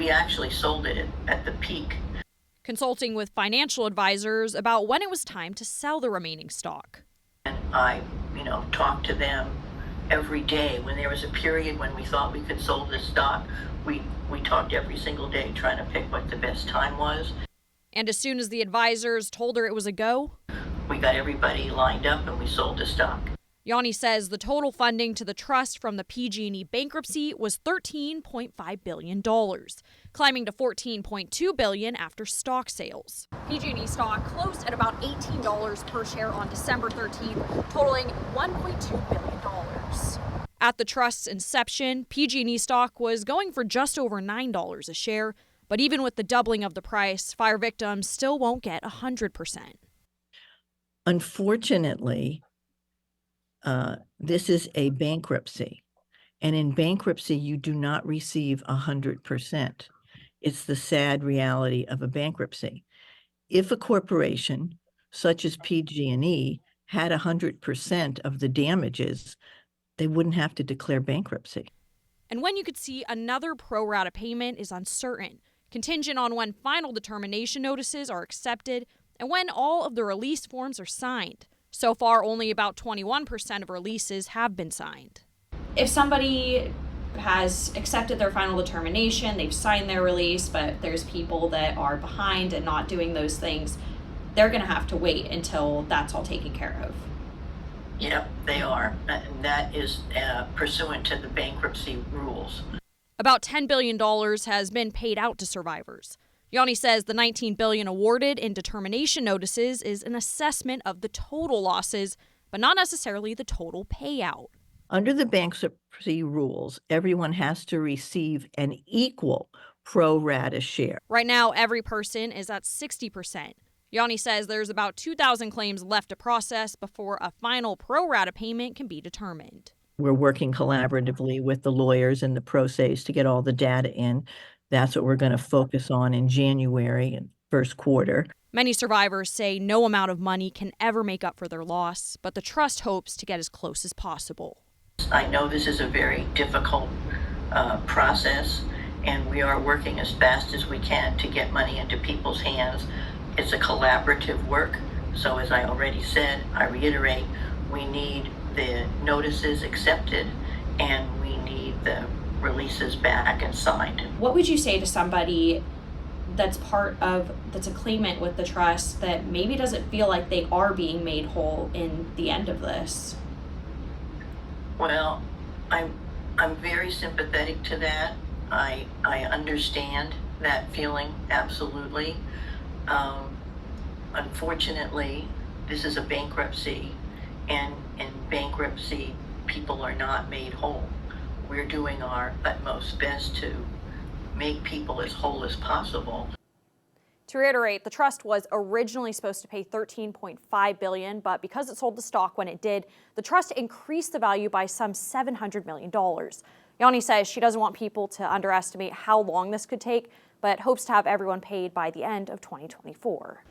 we actually sold it at the peak. Consulting with financial advisors about when it was time to sell the remaining stock. And I, talked to them every day. When there was a period when we thought we could sold this stock, we talked every single day trying to pick what the best time was. And as soon as the advisors told her it was a go, we got everybody lined up and we sold the stock. Yanni says the total funding to the trust from the PG&E bankruptcy was $13.5 billion, climbing to $14.2 billion after stock sales. PG&E stock closed at about $18 per share on December 13th, totaling $1.2 billion. At the trust's inception, PG&E stock was going for just over $9 a share, but even with the doubling of the price, fire victims still won't get 100%. Unfortunately, this is a bankruptcy, and in bankruptcy, you do not receive 100%. It's the sad reality of a bankruptcy. If a corporation such as PG&E had 100% of the damages, they wouldn't have to declare bankruptcy. And when you could see another pro rata payment is uncertain, contingent on when final determination notices are accepted and when all of the release forms are signed. So far, only about 21% of releases have been signed. If somebody has accepted their final determination, they've signed their release, but there's people that are behind and not doing those things, they're going to have to wait until that's all taken care of. Yep, they are. And that is pursuant to the bankruptcy rules. About $10 billion has been paid out to survivors. Yanni says the $19 billion awarded in determination notices is an assessment of the total losses, but not necessarily the total payout. Under the bankruptcy rules, everyone has to receive an equal pro rata share. Right now, every person is at 60%. Yanni says there's about 2,000 claims left to process before a final pro rata payment can be determined. We're working collaboratively with the lawyers and the pro ses to get all the data in. That's what we're going to focus on in January and first quarter. Many survivors say no amount of money can ever make up for their loss, but the trust hopes to get as close as possible. I know this is a very difficult process, and we are working as fast as we can to get money into people's hands. It's a collaborative work, so as I already said, I reiterate, we need the notices accepted and we need the releases back and signed. What would you say to somebody that's a claimant with the trust that maybe doesn't feel like they are being made whole in the end of this? Well, I'm very sympathetic to that. I understand that feeling, absolutely. Unfortunately, this is a bankruptcy, and in bankruptcy, people are not made whole. We're doing our utmost best to make people as whole as possible. To reiterate, the trust was originally supposed to pay $13.5 billion, but because it sold the stock when it did, the trust increased the value by some $700 million. Yanni says she doesn't want people to underestimate how long this could take, but hopes to have everyone paid by the end of 2024.